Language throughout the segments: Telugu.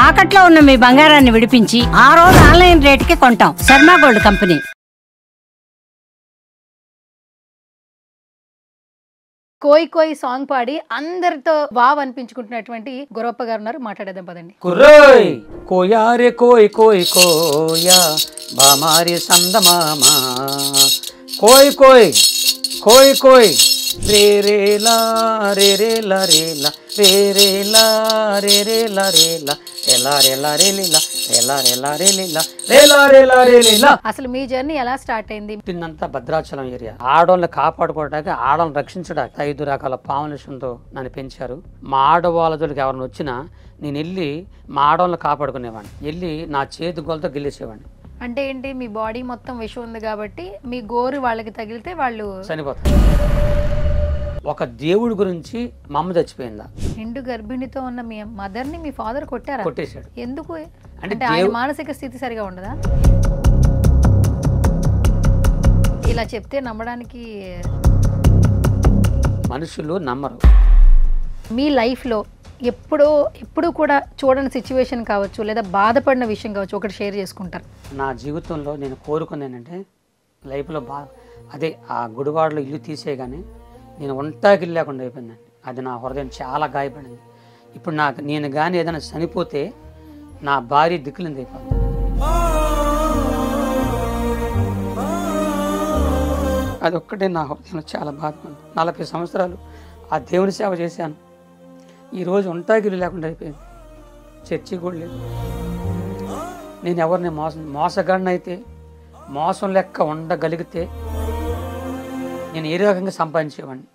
తాకట్లో ఉన్న మీ బంగారాన్ని విడిపించి ఆ రోజు ఆన్లైన్ రేటుకి కొంటాం. Sharma gold company. కోయి కోయి సాంగ్ పాడి అందరితో వావ్ అనిపించుకుంటున్నటువంటి గురప్ప గారు ఉన్నారు. మాట్లాడేద్దాం పదండి. కుర్రోయ్ కోయారే కోయ్ కోయ్ కోయా బామారి సందమామా కోయ్ కోయ్ కోయ్ కోయ్ రే రే లా రే రే లా రే లా రే రే లా రే రే లా రే లా రేలా రేలా రే లీలా రేలా రేలా రే లీలా రేలా రేలా రే లీలా. అసలు మీ జర్నీ ఎలా స్టార్ట్ అయింది? పుట్టిందంతా భద్రాచలం ఏరియా. ఆడవాళ్ళని కాపాడుకోవడానికి, ఆడవాళ్ళని రక్షించడానికి 5 రకాల పాములేషన్తో నన్ను పెంచారు. మా ఆడవాళ్ళ జోలికి ఎవరిని వచ్చినా నేను వెళ్ళి మా ఆడవాళ్ళని కాపాడుకునేవాడిని. వెళ్ళి నా చేతి గోలతో గెలిచేవాడిని. అంటే ఏంటి, మీ బాడీ మొత్తం విషం ఉంది కాబట్టి మీ గోరు వాళ్ళకి తగిలితే వాళ్ళు చనిపోతారు. ఒక దేవుడి గురించి మా అమ్మ చచ్చిపోయిందా? నిండు గర్భిణితో ఉన్న మీ మదర్ ని మీ ఫాదర్ కొట్టారా? కొట్టేశాడు. ఎందుకు? అంటే అంటే ఆయన మానసిక స్థితి సరిగా ఉండదా? ఇలా చెప్తే నమ్మడానికి మనుషులు నమ్మరు. మీ లైఫ్లో ఎప్పుడు కూడా చూడని సిచ్యువేషన్ కావచ్చు, లేదా బాధపడిన విషయం కావచ్చు, ఒకటి షేర్ చేసుకుంటారు. నా జీవితంలో నేను కోరుకున్నానంటే లైఫ్లో అదే ఆ గుడివాడలో ఇల్లు తీసేయగానే నేను ఒంటాకి లేకుండా అయిపోయిందండి. అది నా హృదయం చాలా గాయపడింది. ఇప్పుడు నేను కానీ ఏదైనా చనిపోతే నా భార్య దిక్కులింది అయిపోతుంది. అదొక్కటే నా హృదయంలో చాలా బాధపడింది. 40 సంవత్సరాలు ఆ దేవుని సేవ చేశాను. ఈరోజు ఒంటాకిల్లు లేకుండా అయిపోయింది. చర్చి కూడా లేదు. నేను ఎవరిని మోసగాడినైతే, మోసం లెక్క ఉండగలిగితే నేను ఏ రకంగా సంపాదించేవాడిని.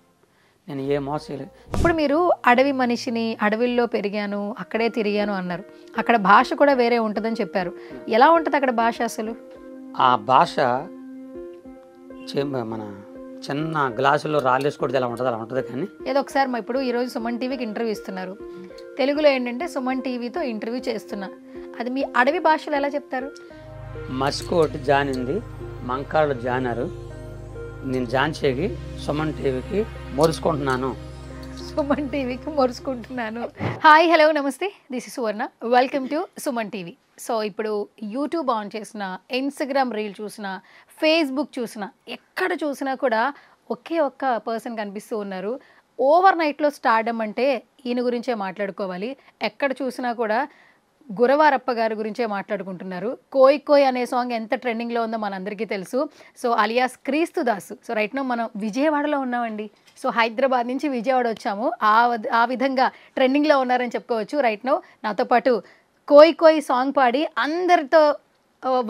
నేను ఏ మోసం లేదు. ఇప్పుడు మీరు అడవి మనిషిని, అడవిల్లో పెరిగాను, అక్కడే తిరిగాను అన్నారు. అక్కడ భాష కూడా వేరే ఉంటుందని చెప్పారు. ఎలా ఉంటుంది అక్కడ భాష అసలు? ఆ భాష మన చిన్న గ్లాసులో రాళ్ళేసుకోవడం ఎలా ఉంటుంది అలా ఉంటుంది. కానీ ఏదో ఒకసారి మా ఇప్పుడు ఈరోజు సుమన్ టీవీకి ఇంటర్వ్యూ ఇస్తున్నారు. తెలుగులో ఏంటంటే సుమన్ టీవీతో ఇంటర్వ్యూ చేస్తున్నా, అది మీ అడవి భాషలో ఎలా చెప్తారు? మస్కోటి జానింది, మంకాళ్ళు జానారు, నేను జాన్ చేగి సుమన్ టీవీకి మోరుచుకుంటున్నాను. సుమన్ టీవీకి మోరుచుకుంటున్నాను. హాయ్, హలో, నమస్తే, this is Suvarna. Welcome to Suman TV. So ఇప్పుడు యూట్యూబ్ ఆన్ చేసిన, ఇన్స్టాగ్రామ్ రీల్ చూసిన, ఫేస్బుక్ చూసిన, ఎక్కడ చూసినా కూడా ఒకే ఒక్క పర్సన్ కనిపిస్తూ ఉన్నారు. ఓవర్ నైట్లో స్టార్డమ్ అంటే ఈయన గురించే మాట్లాడుకోవాలి. ఎక్కడ చూసినా కూడా గురవారప్ప గారి గురించే మాట్లాడుకుంటున్నారు. కోయ్ కోయ్ అనే సాంగ్ ఎంత ట్రెండింగ్లో ఉందో మనందరికీ తెలుసు. సో అలియాస్ క్రీస్తు దాసు. సో రైట్ నో మనం విజయవాడలో ఉన్నామండి. సో హైదరాబాద్ నుంచి విజయవాడ వచ్చాము. ఆ విధంగా ట్రెండింగ్లో ఉన్నారని చెప్పుకోవచ్చు. రైట్ నో నాతో పాటు కోయ్ కోయ్ సాంగ్ పాడి అందరితో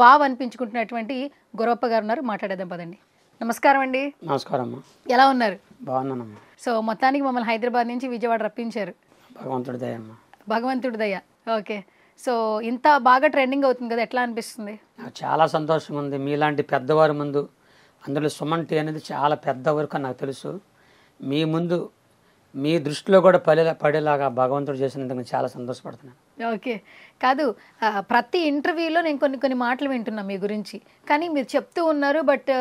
వావ్ అనిపించుకుంటున్నటువంటి గురప్ప గారు ఉన్నారు. మాట్లాడేద్దాం పదండి. నమస్కారం అండి. నమస్కారం అమ్మా. ఎలా ఉన్నారు? బాగున్నానమ్మా. సో మొత్తానికి మమ్మల్ని హైదరాబాద్ నుంచి విజయవాడ రప్పించారు. భగవంతుడి దయ అమ్మా. భగవంతుడి దయ. ఓకే. సో ఇంత బాగా ట్రెండింగ్ అవుతుంది కదా, ఎట్లా అనిపిస్తుంది? నాకు చాలా సంతోషంగా ఉంది. మీలాంటి పెద్దవారి ముందు, అందులో సుమన్ టీ అనేది చాలా పెద్ద వరకు నాకు తెలుసు, మీ ముందు మీ దృష్టిలో కూడా పడేలాగా భగవంతుడు చేసినందుకు నేను చాలా సంతోషపడుతున్నాను. ఓకే. కాదు, ప్రతి ఇంటర్వ్యూలో నేను కొన్ని మాటలు వింటున్నా మీ గురించి, కానీ మీరు చెప్తూ ఉన్నారు, బట్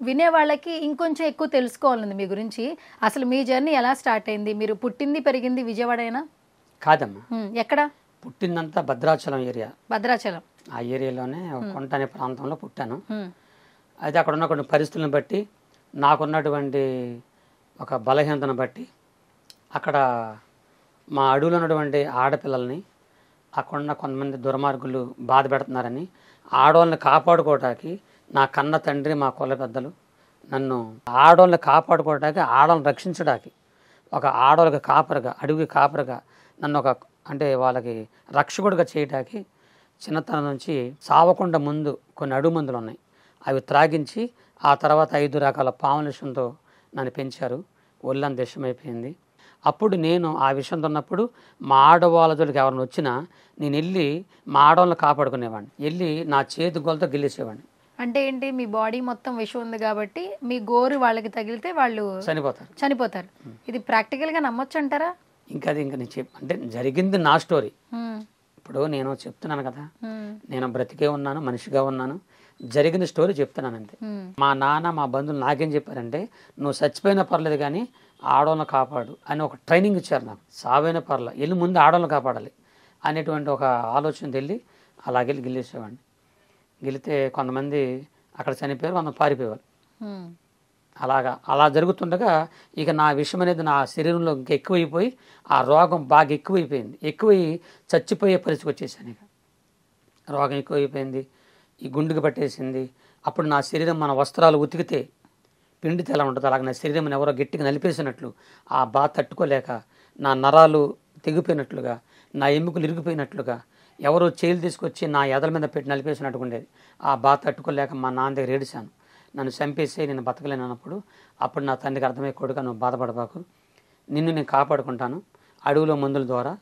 వినే వాళ్ళకి ఇంకొంచెం ఎక్కువ తెలుసుకోవాలండి మీ గురించి. అసలు మీ జర్నీ ఎలా స్టార్ట్ అయింది? మీరు పుట్టింది పెరిగింది విజయవాడేనా? కాదమ్మా, ఎక్కడ? పుట్టిందంతా భద్రాచలం ఏరియా. భద్రాచలం ఆ ఏరియాలోనే కొంట అనే ప్రాంతంలో పుట్టాను. అయితే అక్కడ ఉన్న కొన్ని పరిస్థితులను బట్టి, నాకున్నటువంటి ఒక బలహీనతను బట్టి, అక్కడ మా అడవిలో ఉన్నటువంటి ఆడపిల్లల్ని అక్కడున్న కొంతమంది దుర్మార్గులు బాధ పెడుతున్నారని, ఆడవాళ్ళని కాపాడుకోవడానికి నా కన్న తండ్రి, మా కుల పెద్దలు నన్ను ఆడవాళ్ళని కాపాడుకోవడానికి, ఆడవాళ్ళని రక్షించడానికి, ఒక ఆడవాళ్ళకి కాపరిగా, అడవికి కాపరిగా నన్ను అంటే వాళ్ళకి రక్షకుడిగా చేయడానికి చిన్నతనం నుంచి సావకుండా ముందు కొన్ని అడుగు మందులు ఉన్నాయి, అవి త్రాగించి ఆ తర్వాత 5 రకాల పాములేషన్తో నన్ను పెంచారు. ఒళ్ళంత విషమైపోయింది. అప్పుడు నేను ఆ విషయంతో ఉన్నప్పుడు మా ఆడవాళ్ళ జోలికి ఎవరిని వచ్చినా నేను వెళ్ళి మా ఆడవాళ్ళని కాపాడుకునేవాడిని. వెళ్ళి నా చేతి గోలతో గెలిచేవాడిని. అంటే ఏంటి, మీ బాడీ మొత్తం విషం ఉంది కాబట్టి మీ గోరు వాళ్ళకి తగిలితే వాళ్ళు చనిపోతారు. ఇది ప్రాక్టికల్గా నమ్మొచ్చు అంటారా? ఇంకా నేను అంటే జరిగింది నా స్టోరీ. ఇప్పుడు నేను చెప్తున్నాను కదా, నేను బ్రతికే ఉన్నాను, మనిషిగా ఉన్నాను, జరిగిన స్టోరీ చెప్తున్నాను అంతే. మా నాన్న, మా బంధువులు నాకేం చెప్పారంటే, నువ్వు చచ్చిపోయినా పర్లేదు కానీ ఆడవాళ్ళని కాపాడు అని ఒక ట్రైనింగ్ ఇచ్చారు నాకు. సావైన పర్ల వెళ్ళి ముందు ఆడవాళ్ళని కాపాడాలి. అనేటువంటి ఒక ఆలోచన వెళ్ళి అలాగే గిల్లేసేవాడిని. గెలితే కొంతమంది అక్కడ చనిపోయారు, కొంత పారిపోయేవారు. అలా జరుగుతుండగా ఇక నా విషయం అనేది నా శరీరంలో ఇంకా ఎక్కువైపోయి ఆ రోగం బాగా ఎక్కువైపోయింది. ఎక్కువై చచ్చిపోయే పరిస్థితికి వచ్చేసాను. ఇక రోగం ఎక్కువైపోయింది, ఈ గుండెకి పట్టేసింది. అప్పుడు నా శరీరం మన వస్త్రాలు ఉతికితే పిండితే ఎలా ఉంటుంది అలాగే నా శరీరం ఎవరో గట్టిగా నలిపేసినట్లు ఆ బాధ తట్టుకోలేక నా నరాలు తెగిపోయినట్లుగా, నా ఎముకలు ఇరిగిపోయినట్లుగా, ఎవరో చేతులు తీసుకొచ్చి నా ఎదల మీద పెట్టి నలిపేసినట్టుగా ఉండేది. ఆ బాధ తట్టుకోలేక మా నాన్న దగ్గర ఏడిశాను. నన్ను చంపేసి నేను బతకలేను అన్నప్పుడు అప్పుడు నా తండ్రికి అర్థమై, కొడుక నువ్వు బాధపడబాకు, నిన్ను నేను కాపాడుకుంటాను అడవిలో మందుల ద్వారా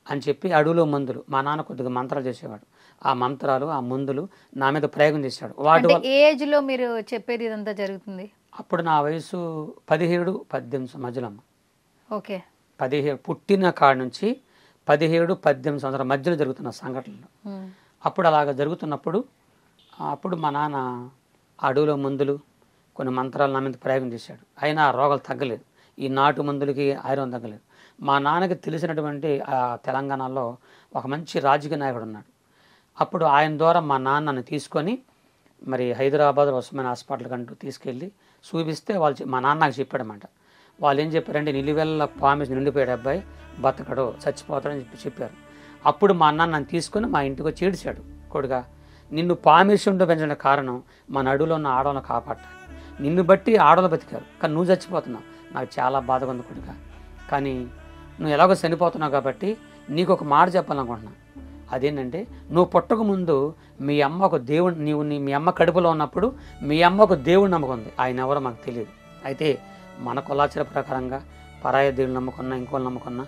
అని చెప్పి అడవిలో మందులు మా నాన్న కొద్దిగా మంత్రాలు చేసేవాడు. ఆ మంత్రాలు ఆ మందులు నా మీద ప్రయోగం చేశాడు. వాటి వల్ల ఏజ్లో మీరు చెప్పేది ఇదంతా జరుగుతుంది? అప్పుడు నా వయసు 17-18 మధ్యలో. ఓకే. 17 పుట్టిన కాడ నుంచి 17-18 సంవత్సరాల మధ్యలో జరుగుతున్న సంఘటనలు. అప్పుడు అలాగ జరుగుతున్నప్పుడు అప్పుడు మా నాన్న అడవిలో మందులు కొన్ని మంత్రాలు నా మీద ప్రయోగం చేశాడు. అయినా ఆ రోగాలు తగ్గలేదు. ఈ నాటు మందులకి ఐరన్ తగ్గలేదు. మా నాన్నకి తెలిసినటువంటి తెలంగాణలో ఒక మంచి రాజకీయ నాయకుడు ఉన్నాడు. అప్పుడు ఆయన ద్వారా మా నాన్నని తీసుకొని మరి హైదరాబాద్ ఉస్మాన్ హాస్పిటల్ కంటూ తీసుకెళ్ళి చూపిస్తే వాళ్ళు మా నాన్న నాకు చెప్పాడన్నమాట. వాళ్ళు ఏం చెప్పారంటే నిలువెల్ల పామిస్ నిండిపోయాడు అబ్బాయి, బతకడు చచ్చిపోతాడని చెప్పారు. అప్పుడు మా నాన్న నన్ను తీసుకొని మా ఇంటికి వచ్చి ఏడిచాడు, కొడుగా నిన్ను పామిషంలో పెంచిన కారణం మన అడవిలో ఉన్న ఆడవాళ్ళని కాపాడటానికి. నిన్ను బట్టి ఆడవాళ్ళు బతికారు, కానీ నువ్వు చచ్చిపోతున్నావు. నాకు చాలా బాధగా ఉంది కొడుక, కానీ నువ్వు ఎలాగో చనిపోతున్నావు కాబట్టి నీకు ఒక మాట చెప్పాలనుకుంటున్నా. అదేంటంటే నువ్వు పుట్టక ముందు మీ అమ్మ ఒక దేవుడు, మీ అమ్మ కడుపులో ఉన్నప్పుడు మీ అమ్మ ఒక దేవుడు నమ్ముకుంది. ఆయన ఎవరో మాకు తెలియదు. అయితే మన కులాచార ప్రకారంగా పరాయి దేవుడు నమ్ముకున్నా ఇంకోళ్ళు నమ్ముకున్నా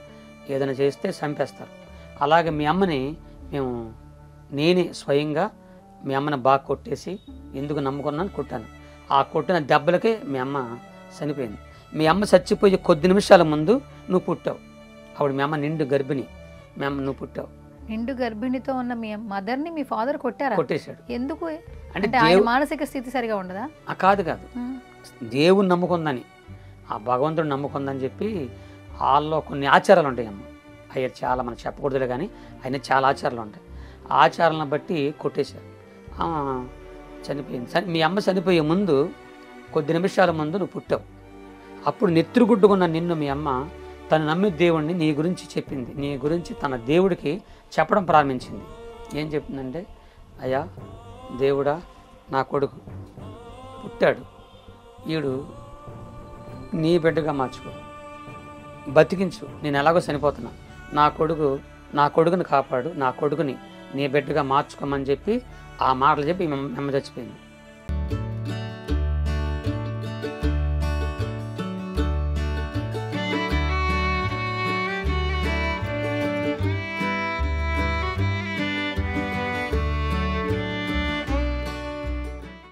ఏదైనా చేస్తే చంపేస్తారు. అలాగే మీ అమ్మని నేనే స్వయంగా మీ అమ్మని బాగా కొట్టేసి ఎందుకు నమ్ముకున్నాను కొట్టాను. ఆ కొట్టిన దెబ్బలకే మీ అమ్మ చనిపోయింది. మీ అమ్మ చచ్చిపోయే కొద్ది నిమిషాల ముందు నువ్వు పుట్టావు. అప్పుడు మీ అమ్మ నిండు గర్భిణి, మీ అమ్మ నువ్వు పుట్టావు. నిండు గర్భిణితో ఉన్న మీ మదర్ని మీ ఫాదర్ కొట్టారా? కొట్టేశాడు. ఎందుకు? అంటే ఆయన మానసిక స్థితి సరిగా ఉండదా? కాదు దేవుని నమ్ముకుందని, ఆ భగవంతుడు నమ్ముకుందని చెప్పి వాళ్ళలో కొన్ని ఆచారాలు ఉంటాయి అమ్మ. అయ్యే చాలా మనం చెప్పకూడదులే, కానీ ఆయన చాలా ఆచారాలు ఉంటాయి. ఆ ఆచారాలను బట్టి కొట్టేశారు. చనిపోయింది. మీ అమ్మ చనిపోయే ముందు కొద్ది నిమిషాల ముందు నువ్వు పుట్టావు. అప్పుడు నెత్తురుగుడ్డుకున్న నిన్ను మీ అమ్మ తను నమ్మే దేవుడిని నీ గురించి చెప్పింది. నీ గురించి తన దేవుడికి చెప్పడం ప్రారంభించింది. ఏం చెప్తుందంటే, అయ్యా దేవుడా నా కొడుకు పుట్టాడు, ఈడు నీ బిడ్డగా మార్చుకో, బతికించు, నేను ఎలాగో చనిపోతున్నా, నా కొడుకుని కాపాడు, నా కొడుకుని నీ బిడ్డగా మార్చుకోమని చెప్పి ఆ మాటలు చెప్పి అమ్మ చచ్చిపోయింది.